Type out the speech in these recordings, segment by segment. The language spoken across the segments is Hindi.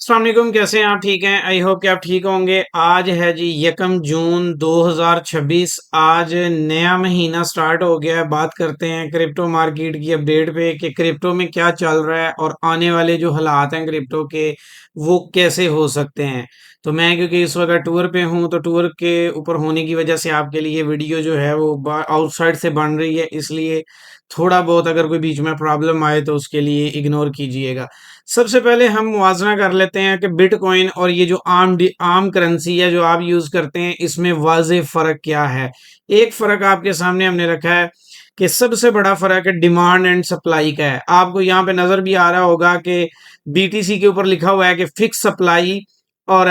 अस्सलाम वालेकुम, कैसे हैं आप? ठीक हैं? आई होप कि आप ठीक होंगे। आज है जी 1 जून 2026। आज नया महीना स्टार्ट हो गया है। बात करते हैं क्रिप्टो मार्केट की अपडेट पे कि क्रिप्टो में क्या चल रहा है और आने वाले जो हालात हैं क्रिप्टो के वो कैसे हो सकते हैं। तो मैं क्योंकि इस वक्त टूर पे हूँ तो टूर के ऊपर होने की वजह से आपके लिए वीडियो जो है वो आउटसाइड से बन रही है, इसलिए थोड़ा बहुत अगर कोई बीच में प्रॉब्लम आए तो उसके लिए इग्नोर कीजिएगा। सबसे पहले हम मुआवजा कर लेते हैं कि बिटकॉइन और ये जो आम करेंसी है जो आप यूज करते हैं इसमें वाज़ेह फर्क क्या है। एक फर्क आपके सामने हमने रखा है कि सबसे बड़ा फर्क है डिमांड एंड सप्लाई का है। आपको यहाँ पे नजर भी आ रहा होगा कि बीटीसी के ऊपर लिखा हुआ है कि फिक्स सप्लाई और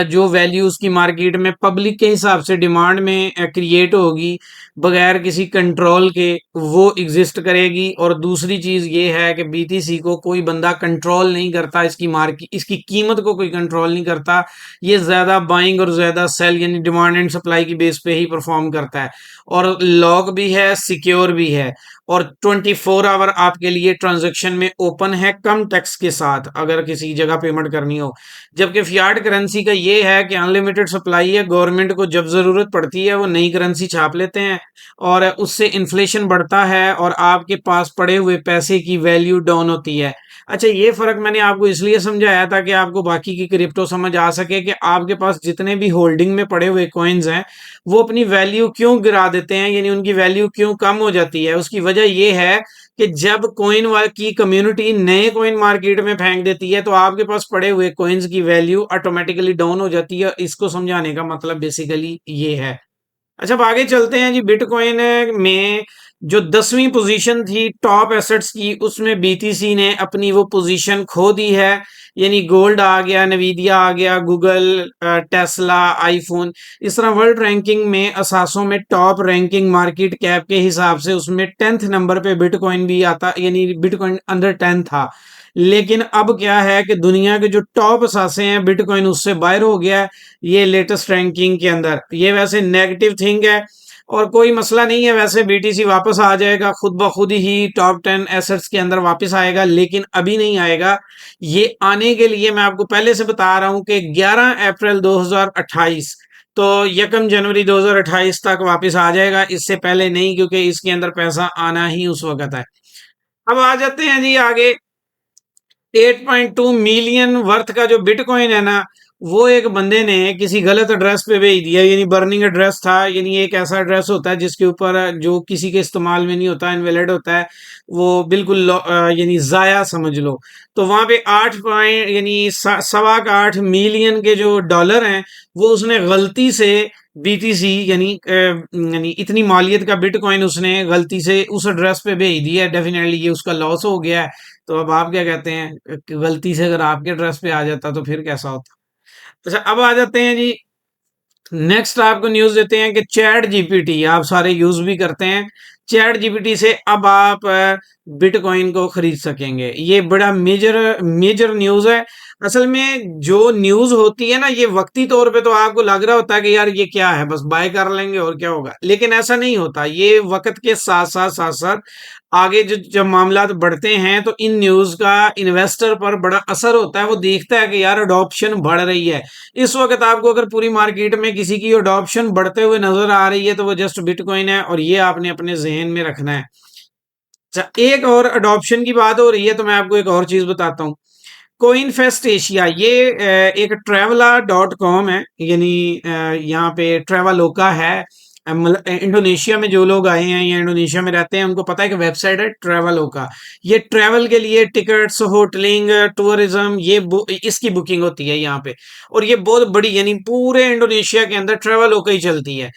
जो वैल्यू उसकी मार्केट में पब्लिक के हिसाब से डिमांड में क्रिएट होगी बगैर किसी कंट्रोल के वो एग्जिस्ट करेगी। और दूसरी चीज ये है कि बीटीसी को कोई बंदा कंट्रोल नहीं करता, इसकी मार्केट इसकी कीमत को कोई कंट्रोल नहीं करता। ये ज्यादा बाइंग और ज्यादा सेल यानी डिमांड एंड सप्लाई की बेस पे ही परफॉर्म करता है और लॉक भी है, सिक्योर भी है और 24 आवर आपके लिए ट्रांजैक्शन में ओपन है कम टैक्स के साथ अगर किसी जगह पेमेंट करनी हो। जबकि फियाट करेंसी का ये है कि अनलिमिटेड सप्लाई है, गवर्नमेंट को जब जरूरत पड़ती है वो नई करेंसी छाप लेते हैं और उससे इन्फ्लेशन बढ़ता है और आपके पास पड़े हुए पैसे की वैल्यू डाउन होती है। अच्छा, ये फर्क मैंने आपको इसलिए समझाया था कि आपको बाकी की क्रिप्टो समझ आ सके कि आपके पास जितने भी होल्डिंग में पड़े हुए कॉइन्स हैं वो अपनी वैल्यू क्यों गिरा देते हैं, यानी उनकी वैल्यू क्यों कम हो जाती है। उसकी वजह ये है कि जब कॉइन की कम्युनिटी नए कॉइन मार्केट में फेंक देती है तो आपके पास पड़े हुए कॉइन्स की वैल्यू ऑटोमेटिकली डाउन हो जाती है। इसको समझाने का मतलब बेसिकली ये है। अच्छा, अब आगे चलते हैं जी। बिटकॉइन में जो 10वीं पोजीशन थी टॉप एसेट्स की उसमें बीटीसी ने अपनी वो पोजीशन खो दी है। यानी गोल्ड आ गया, नवीदिया आ गया, गूगल, टेस्ला, आईफोन, इस तरह वर्ल्ड रैंकिंग में असासों में टॉप रैंकिंग मार्केट कैप के हिसाब से उसमें 10th नंबर पे बिटकॉइन भी आता, यानी बिटकॉइन अंडर 10 था। लेकिन अब क्या है कि दुनिया के जो टॉप असासे हैं बिटकॉइन उससे बाहर हो गया है ये लेटेस्ट रैंकिंग के अंदर। ये वैसे नेगेटिव थिंग है और कोई मसला नहीं है, वैसे बीटीसी वापस आ जाएगा खुद ब खुद ही टॉप 10 एसेट्स के अंदर वापस आएगा, लेकिन अभी नहीं आएगा। ये आने के लिए मैं आपको पहले से बता रहा हूं कि 11 अप्रैल 2028 तो 1 जनवरी 2028 तक वापस आ जाएगा, इससे पहले नहीं, क्योंकि इसके अंदर पैसा आना ही उस वक्त है। अब आ जाते हैं जी आगे। 8.2 मिलियन वर्थ का जो बिटकॉइन है ना वो एक बंदे ने किसी गलत एड्रेस पे भेज दिया, यानी बर्निंग एड्रेस था। यानी एक ऐसा एड्रेस होता है जिसके ऊपर जो किसी के इस्तेमाल में नहीं होता, इनवैलिड होता है, वो बिल्कुल यानी जाया समझ लो। तो वहां पे 8 यानी 8.25 मिलियन के जो डॉलर हैं वो उसने गलती से बीटीसी यानी इतनी मालियत का बिटकॉइन उसने गलती से उस एड्रेस पे भेज दिया है। डेफिनेटली ये उसका लॉस हो गया है। तो अब आप क्या कहते हैं कि गलती से अगर आपके एड्रेस पे आ जाता तो फिर कैसा होता? अच्छा, अब आ जाते हैं जी। नेक्स्ट आपको न्यूज देते हैं कि चैट जीपीटी आप सारे यूज भी करते हैं। चैट जीपीटी से अब आप बिटकॉइन को खरीद सकेंगे। ये बड़ा मेजर मेजर न्यूज है। असल में जो न्यूज होती है ना ये वक्ती तौर पे तो आपको लग रहा होता है कि यार ये क्या है, बस बाय कर लेंगे और क्या होगा, लेकिन ऐसा नहीं होता। ये वक्त के साथ साथ आगे जो जब मामला बढ़ते हैं तो इन न्यूज का इन्वेस्टर पर बड़ा असर होता है। वो देखता है कि यार अडॉप्शन बढ़ रही है। इस वक्त आपको अगर पूरी मार्केट में किसी की अडॉप्शन बढ़ते हुए नजर आ रही है तो वो जस्ट बिटकॉइन है और ये आपने अपने जहन में रखना है। अच्छा, एक और अडॉप्शन की बात हो रही है तो मैं आपको एक और चीज बताता हूँ। कोइन फेस्ट एशिया ये एक ट्रेवला.com है, यानी यहाँ पे ट्रेवलोका है। इंडोनेशिया में जो लोग आए हैं या इंडोनेशिया में रहते हैं उनको पता है कि वेबसाइट है ट्रेवलोका। ये ट्रेवल के लिए टिकट्स, होटलिंग, टूरिज्म, इसकी बुकिंग होती है यहाँ पे। और ये बहुत बड़ी यानी पूरे इंडोनेशिया के अंदर ट्रेवलोका ही चलती है।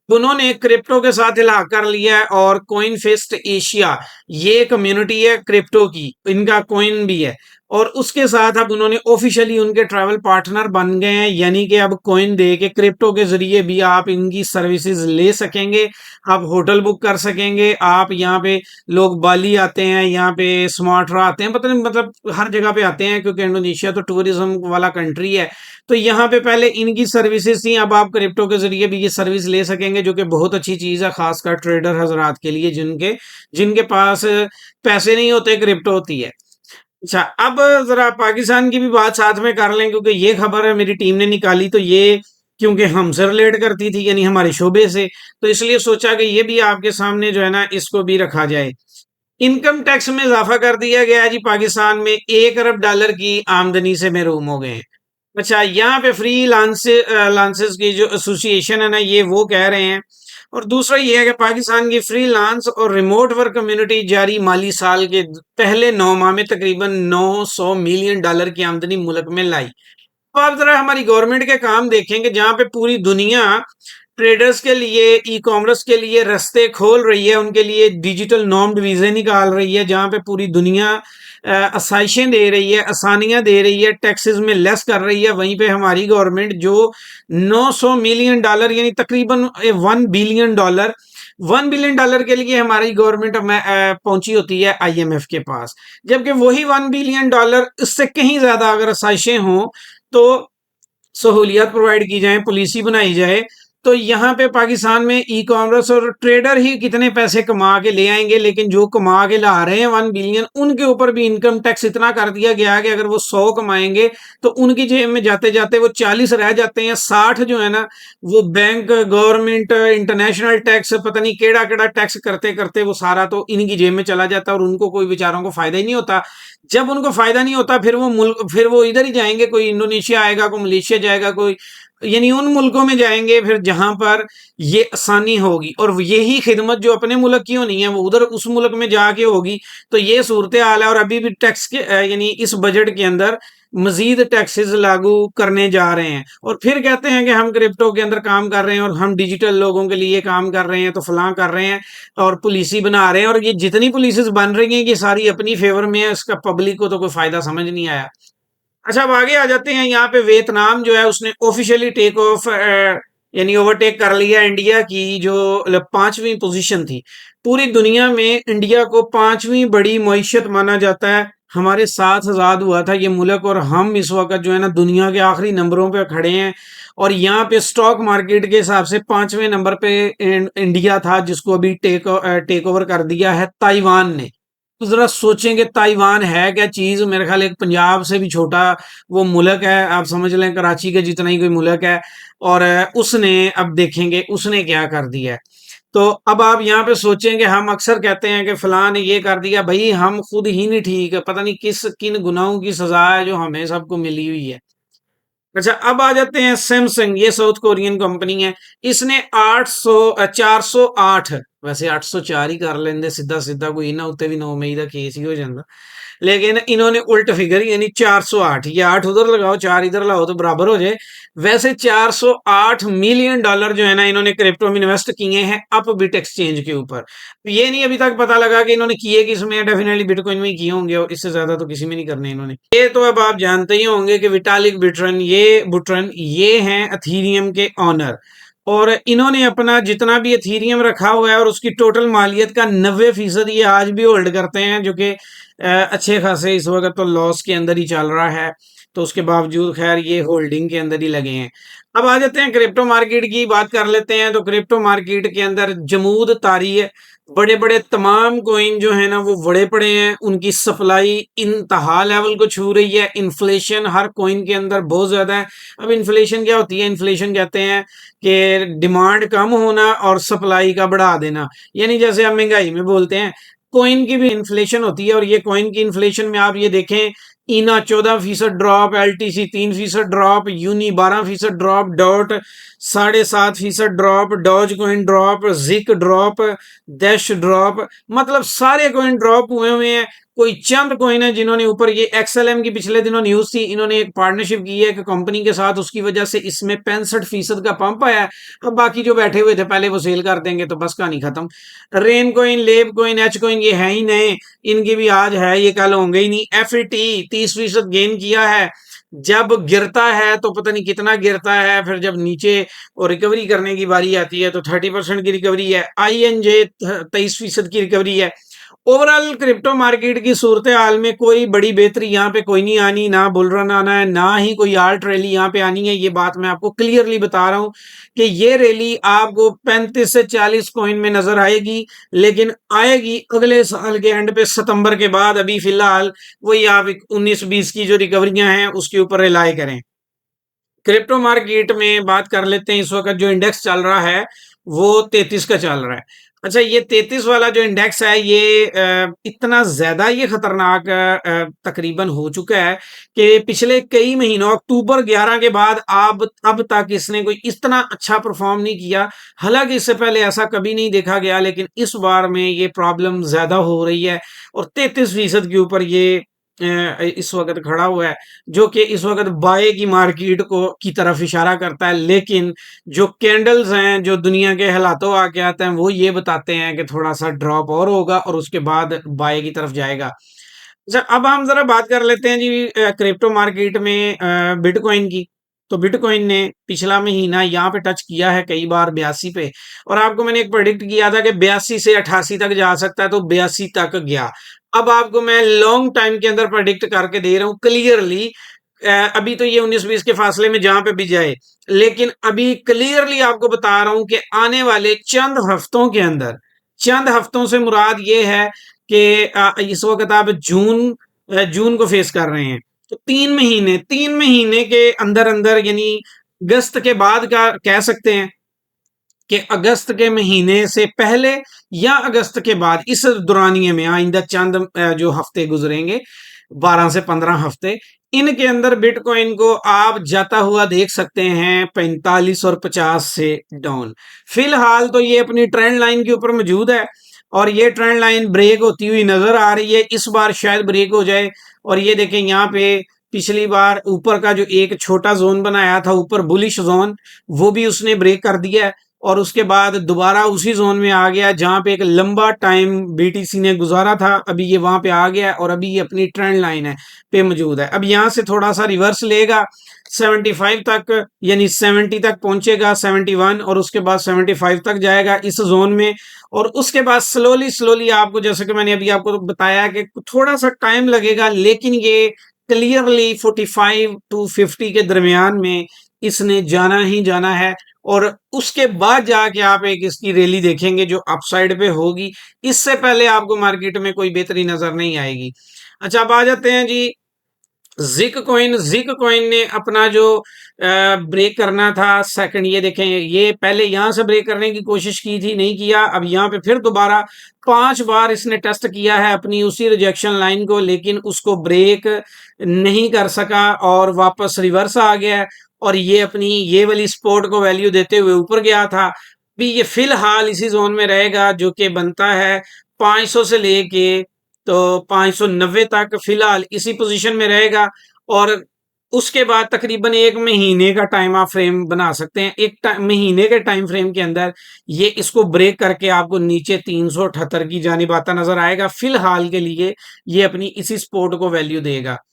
उन्होंने क्रिप्टो के साथ इलाहा कर लिया है और कोइन फेस्ट एशिया ये कम्युनिटी है क्रिप्टो की, इनका कोइन भी है। और उसके साथ अब उन्होंने ऑफिशियली उनके ट्रैवल पार्टनर बन गए हैं, यानी कि अब कॉइन दे के क्रिप्टो के जरिए भी आप इनकी सर्विसेज ले सकेंगे। आप होटल बुक कर सकेंगे। आप यहाँ पे लोग बाली आते हैं, यहाँ पे सुमाट्रा आते हैं, पता नहीं मतलब हर जगह पे आते हैं क्योंकि इंडोनेशिया तो टूरिज्म वाला कंट्री है। तो यहाँ पे पहले इनकी सर्विसेज थी, अब आप क्रिप्टो के जरिए भी ये सर्विस ले सकेंगे, जो कि बहुत अच्छी चीज है खासकर ट्रेडर हजरात के लिए जिनके जिनके पास पैसे नहीं होते, क्रिप्टो होती है। अच्छा, अब ज़रा पाकिस्तान की भी बात साथ में कर लें क्योंकि ये खबर है मेरी टीम ने निकाली तो ये क्योंकि हमसे रिलेट करती थी यानी हमारे शोबे से, तो इसलिए सोचा कि ये भी आपके सामने जो है ना इसको भी रखा जाए। इनकम टैक्स में इज़ाफ़ा कर दिया गया है जी पाकिस्तान में 1 अरब डॉलर की आमदनी से महरूम हो गए हैं। अच्छा, यहाँ पे लांसेस की जो एसोसिएशन है ना ये वो कह रहे हैं और दूसरा ये है कि पाकिस्तान की फ्रीलांस और रिमोट वर्क कम्युनिटी जारी माली साल के पहले 9 माह में तकरीबन 900 मिलियन डॉलर की आमदनी मुल्क में लाई। तो आप जरा हमारी गवर्नमेंट के काम देखेंगे जहाँ पे पूरी दुनिया ट्रेडर्स के लिए ई कॉमर्स के लिए रास्ते खोल रही है, उनके लिए डिजिटल नॉर्म्ड वीजे निकाल रही है, जहाँ पे पूरी दुनिया आसाइशें दे रही है, आसानियां दे रही है, टैक्सेस में लेस कर रही है। वहीं पे हमारी गवर्नमेंट जो 900 मिलियन डॉलर यानी तकरीबन 1 बिलियन डॉलर 1 बिलियन डॉलर के लिए हमारी गवर्नमेंट में पहुंची होती है आईएमएफ के पास, जबकि वही 1 बिलियन डॉलर इससे कहीं ज्यादा अगर आसाइशें हों तो सहूलियत प्रोवाइड की जाए, पॉलिसी बनाई जाए, तो यहाँ पे पाकिस्तान में ई कॉमर्स और ट्रेडर ही कितने पैसे कमा के ले आएंगे, लेकिन जो कमा के ला रहे हैं 1 बिलियन उनके ऊपर भी इनकम टैक्स इतना कर दिया गया है कि अगर वो 100 कमाएंगे तो उनकी जेब में जाते जाते वो 40 रह जाते हैं, 60 जो है ना वो बैंक गवर्नमेंट इंटरनेशनल टैक्स पता नहीं केड़ा केड़ा टैक्स करते करते वो सारा तो इनकी जेब में चला जाता है और उनको कोई बेचारों को फायदा ही नहीं होता। जब उनको फायदा नहीं होता फिर वो इधर ही जाएंगे, कोई इंडोनेशिया आएगा, कोई मलेशिया जाएगा, कोई यानी उन मुल्कों में जाएंगे फिर जहां पर ये आसानी होगी और यही खिदमत जो अपने मुल्क की होनी है वो उधर उस मुल्क में जाके होगी। तो ये सूरत हाल है और अभी भी टैक्स के यानी इस बजट के अंदर मजीद टैक्सेस लागू करने जा रहे हैं और फिर कहते हैं कि हम क्रिप्टो के अंदर काम कर रहे हैं और हम डिजिटल लोगों के लिए काम कर रहे हैं तो फलां कर रहे हैं और पॉलिसी बना रहे हैं और ये जितनी पॉलिसीज बन रही हैं ये सारी अपनी फेवर में है, इसका पब्लिक को तो कोई फायदा समझ नहीं आया। अच्छा, अब आगे आ जाते हैं। यहाँ पे वियतनाम जो है उसने ऑफिशियली टेक ऑफ यानी ओवरटेक कर लिया इंडिया की जो 5वीं पोजीशन थी। पूरी दुनिया में इंडिया को 5वीं बड़ी मईशत माना जाता है। हमारे साथ आजाद हुआ था ये मुल्क और हम इस वक्त जो है ना दुनिया के आखिरी नंबरों पे खड़े हैं और यहाँ पे स्टॉक मार्केट के हिसाब से 5वें नंबर पे इंडिया था, जिसको अभी टेक ओवर कर दिया है ताइवान ने। तो जरा सोचेंगे ताइवान है क्या चीज, मेरे ख्याल एक पंजाब से भी छोटा वो मुल्क है, आप समझ लें कराची के जितना ही कोई मुल्क है। और उसने अब देखेंगे उसने क्या कर दिया है। तो अब आप यहाँ पे सोचेंगे, हम अक्सर कहते हैं कि फलां ने ये कर दिया, भाई हम खुद ही नहीं ठीक है, पता नहीं किन गुनाहों की सजा है जो हमें सबको मिली हुई है। अच्छा, अब आ जाते हैं सैमसंग, ये साउथ कोरियन कंपनी है। इसने 408, वैसे 804 ही कर लेंगे सीधा सीधा, कोई ना उत्ते भी 9 मई का केस ही हो जाता, लेकिन इन्होंने उल्ट फिगर यानी 408, ये 8 उधर लगाओ 4 इधर लगाओ तो बराबर हो जाए। वैसे 408 मिलियन डॉलर जो है ना इन्होंने क्रिप्टो में इन्वेस्ट किए हैं अपबिट एक्सचेंज के ऊपर। तो ये नहीं अभी तक पता लगा कि इन्होंने किए किस में, डेफिनेटली बिटकॉइन में ही किए होंगे और इससे ज्यादा तो किसी में नहीं करने इन्होंने। ये तो अब आप जानते ही होंगे कि विटालिक बुटरन ये हैं एथीरियम के ऑनर और इन्होंने अपना जितना भी एथीरियम रखा हुआ है और उसकी टोटल मालियत का 90% ये आज भी होल्ड करते हैं, जो कि अच्छे खासे इस वक्त तो लॉस के अंदर ही चल रहा है, तो उसके बावजूद खैर ये होल्डिंग के अंदर ही लगे हैं। अब आ जाते हैं क्रिप्टो मार्केट की बात कर लेते हैं। तो क्रिप्टो मार्केट के अंदर जमूद तारी है, बड़े बड़े तमाम कोइन जो है ना वो बड़े पड़े हैं, उनकी सप्लाई इंतहा लेवल को छू रही है। इन्फ्लेशन हर कोइन के अंदर बहुत ज्यादा है। अब इन्फ्लेशन क्या होती है? इन्फ्लेशन कहते हैं कि डिमांड कम होना और सप्लाई का बढ़ा देना, यानी जैसे हम महंगाई में बोलते हैं कॉइन की भी इन्फ्लेशन होती है। और ये कॉइन की इन्फ्लेशन में आप ये देखें, इना 14% drop, LTC 3% drop, UNI 12% drop, DOT 7.5% drop, Doge coin drop, जिक ड्रॉप, डैश ड्रॉप, मतलब सारे कॉइन ड्रॉप हुए हुए हैं। कोई चंद कॉइन है जिन्होंने ऊपर, ये एक्सएलएम की पिछले दिनों न्यूज थी, इन्होंने एक पार्टनरशिप की है एक कंपनी के साथ, उसकी वजह से इसमें 65% का पंप आया है। अब बाकी जो बैठे हुए थे पहले वो सेल कर देंगे तो बस कहानी खत्म। रेन कॉइन, लेब कॉइन, एच कॉइन ये है ही नए, इनकी भी आज है ये कल होंगे ही नहीं। एफईटी 30% गेन किया है। जब गिरता है तो पता नहीं कितना गिरता है, फिर जब नीचे और रिकवरी करने की बारी आती है तो 30% की रिकवरी है। आईएनजे 23% की रिकवरी है। ओवरऑल क्रिप्टो मार्केट की सूरत हाल में कोई बड़ी बेहतरी यहाँ पे कोई नहीं आनी, ना बुल रन आना है, ना ही कोई आर्ट रैली यहाँ पे आनी है। ये बात मैं आपको क्लियरली बता रहा हूँ कि ये रैली आपको 35 से 40 कॉइन में नजर आएगी, लेकिन आएगी अगले साल के एंड पे सितंबर के बाद। अभी फिलहाल वही आप 19-20 की जो रिकवरियां हैं उसके ऊपर रिलाय करें। क्रिप्टो मार्केट में बात कर लेते हैं। इस वक्त जो इंडेक्स चल रहा है वो 33 का चल रहा है। अच्छा, ये 33 वाला जो इंडेक्स है ये इतना ज्यादा ये खतरनाक तकरीबन हो चुका है कि पिछले कई महीनों अक्टूबर 11 के बाद अब तक इसने कोई इतना अच्छा परफॉर्म नहीं किया। हालांकि इससे पहले ऐसा कभी नहीं देखा गया, लेकिन इस बार में ये प्रॉब्लम ज्यादा हो रही है और 33% के ऊपर ये इस वक्त खड़ा हुआ है, जो कि इस वक्त बाय की मार्केट को की तरफ इशारा करता है। लेकिन जो कैंडल्स हैं जो दुनिया के हालातों आके आते हैं वो ये बताते हैं कि थोड़ा सा ड्रॉप और होगा और उसके बाद बाय की तरफ जाएगा। अच्छा, अब हम जरा बात कर लेते हैं जी क्रिप्टो मार्केट में बिटकॉइन की। तो बिटकॉइन ने पिछला महीना यहाँ पे टच किया है कई बार 82 पे, और आपको मैंने एक प्रेडिक्ट किया था कि 82 से 88 तक जा सकता है, तो 82 तक गया। अब आपको मैं लॉन्ग टाइम के अंदर प्रेडिक्ट करके दे रहा हूँ क्लियरली। अभी तो ये 19-20 के फासले में जहां पे भी जाए, लेकिन अभी क्लियरली आपको बता रहा हूं कि आने वाले चंद हफ्तों के अंदर, चंद हफ्तों से मुराद ये है कि इस वक्त आप जून को फेस कर रहे हैं, तो 3 महीने के अंदर अंदर, यानी अगस्त के बाद का कह सकते हैं कि अगस्त के महीने से पहले या अगस्त के बाद, इस दौरानिए में आइंदा चंद जो हफ्ते गुजरेंगे, 12 से 15 हफ्ते, इनके अंदर बिटकॉइन को आप जाता हुआ देख सकते हैं 45 और 50 से डाउन। फिलहाल तो ये अपनी ट्रेंड लाइन के ऊपर मौजूद है और ये ट्रेंड लाइन ब्रेक होती हुई नजर आ रही है। इस बार शायद ब्रेक हो जाए। और ये देखें, यहाँ पे पिछली बार ऊपर का जो एक छोटा जोन बनाया था, ऊपर बुलिश जोन, वो भी उसने ब्रेक कर दिया है और उसके बाद दोबारा उसी जोन में आ गया जहां पे एक लंबा टाइम बीटीसी ने गुजारा था। अभी ये वहां पे आ गया और अभी ये अपनी ट्रेंड लाइन है पे मौजूद है। अब यहां से थोड़ा सा रिवर्स लेगा 75 तक, यानी 70 तक पहुंचेगा, 71, और उसके बाद 75 तक जाएगा इस जोन में। और उसके बाद स्लोली स्लोली आपको, जैसे कि मैंने अभी आपको बताया कि थोड़ा सा टाइम लगेगा, लेकिन ये क्लियरली 45 टू 50 के दरमियान में इसने जाना ही जाना है। और उसके बाद जाके आप एक इसकी रैली देखेंगे जो अपसाइड पे होगी। इससे पहले आपको मार्केट में कोई बेहतरी नजर नहीं आएगी। अच्छा, अब आ जाते हैं जी जिक कॉइन ने अपना जो ब्रेक करना था सेकंड, ये देखें, ये पहले यहां से ब्रेक करने की कोशिश की थी, नहीं किया। अब यहाँ पे फिर दोबारा 5 बार इसने टेस्ट किया है अपनी उसी रिजेक्शन लाइन को, लेकिन उसको ब्रेक नहीं कर सका और वापस रिवर्स आ गया है। और ये अपनी ये वाली सपोर्ट को वैल्यू देते हुए ऊपर गया था। अभी ये फिलहाल इसी जोन में रहेगा जो कि बनता है 500 से लेके तो 590 तक, फिलहाल इसी पोजीशन में रहेगा। और उसके बाद तकरीबन 1 महीने का टाइम आप फ्रेम बना सकते हैं। महीने के टाइम फ्रेम के अंदर ये इसको ब्रेक करके आपको नीचे 378 की जानिब आता नजर आएगा। फिलहाल के लिए ये अपनी इसी सपोर्ट को वैल्यू देगा।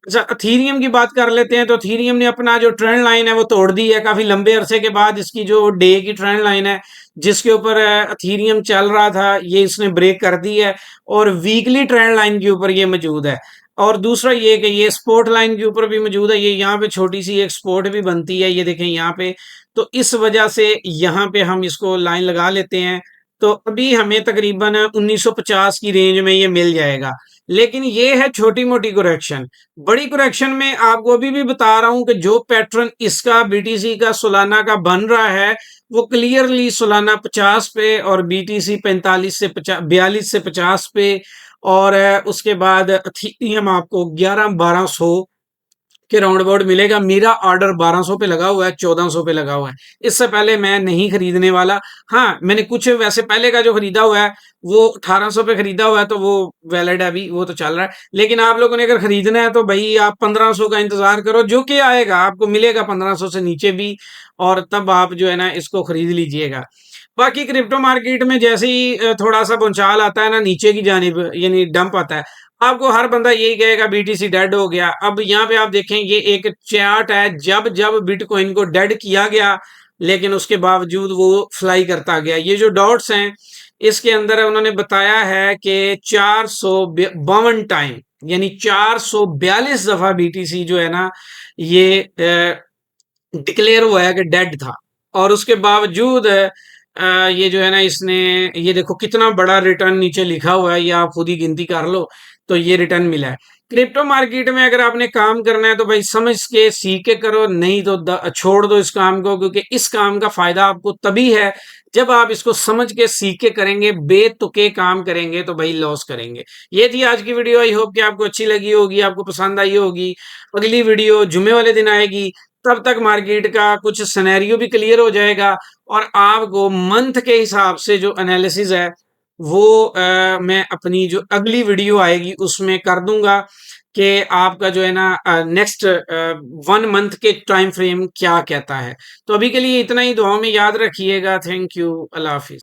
अच्छा, अथीरियम की बात कर लेते हैं। तो अथीरियम ने अपना जो ट्रेंड लाइन है वो तोड़ दी है काफी लंबे अरसे के बाद। इसकी जो डे की ट्रेंड लाइन है जिसके ऊपर अथीरियम चल रहा था, ये इसने ब्रेक कर दी है और वीकली ट्रेंड लाइन के ऊपर ये मौजूद है। और दूसरा ये कि ये स्पोर्ट लाइन के ऊपर भी मौजूद है। ये यहाँ पे छोटी सी एक स्पोर्ट भी बनती है, ये देखें यहाँ पे। तो इस वजह से यहाँ पे हम इसको लाइन लगा लेते हैं। तो अभी हमें तकरीबन 1950 की रेंज में ये मिल जाएगा। लेकिन ये है छोटी मोटी करेक्शन। बड़ी करेक्शन में आपको अभी भी बता रहा हूं कि जो पैटर्न इसका बीटीसी का सालाना का बन रहा है वो क्लियरली सालाना 50 पे और बीटीसी 42 से 50 पे। और उसके बाद अथीरियम आपको 11-1200 के राउंड अबाउट मिलेगा। मेरा ऑर्डर 1200 पे लगा हुआ है, 1400 पे लगा हुआ है। इससे पहले मैं नहीं खरीदने वाला। हाँ, मैंने कुछ वैसे पहले का जो खरीदा हुआ है वो 1800 पे खरीदा हुआ है, तो वो वैलिड है, अभी वो तो चल रहा है। लेकिन आप लोगों ने अगर खरीदना है तो भाई आप 1500 का इंतजार करो, जो कि आएगा, आपको मिलेगा 1500 से नीचे भी, और तब आप जो है ना इसको खरीद लीजिएगा। बाकी क्रिप्टो मार्केट में जैसे ही थोड़ा सा भूचाल आता है ना नीचे की जानिब, यानी डंप आता है, आपको हर बंदा यही कहेगा बीटीसी डेड हो गया। अब यहाँ पे आप देखें, ये एक चार्ट है, जब जब बिटकॉइन को डेड किया गया लेकिन उसके बावजूद वो फ्लाई करता गया। ये जो डॉट्स हैं इसके अंदर उन्होंने बताया है कि 452 टाइम यानी 442 दफा बीटीसी जो है ना ये डिक्लेयर हुआ है कि डेड था, और उसके बावजूद ये जो है ना इसने, ये देखो कितना बड़ा रिटर्न नीचे लिखा हुआ है, ये आप खुद ही गिनती कर लो, तो ये रिटर्न मिला है। क्रिप्टो मार्केट में अगर आपने काम करना है तो भाई समझ के सीख के करो, नहीं तो छोड़ दो इस काम को, क्योंकि इस काम का फायदा आपको तभी है जब आप इसको समझ के सीख के करेंगे। बेतुके काम करेंगे तो भाई लॉस करेंगे। ये थी आज की वीडियो, आई होप कि आपको अच्छी लगी होगी, आपको पसंद आई होगी। अगली वीडियो जुम्मे वाले दिन आएगी, तब तक मार्केट का कुछ सिनेरियो भी क्लियर हो जाएगा, और आपको मंथ के हिसाब से जो एनालिसिस है वो मैं अपनी जो अगली वीडियो आएगी उसमें कर दूंगा कि आपका जो है ना नेक्स्ट 1 मंथ के टाइम फ्रेम क्या कहता है। तो अभी के लिए इतना ही, दुआओं में याद रखिएगा। Thank you, Allah Hafiz.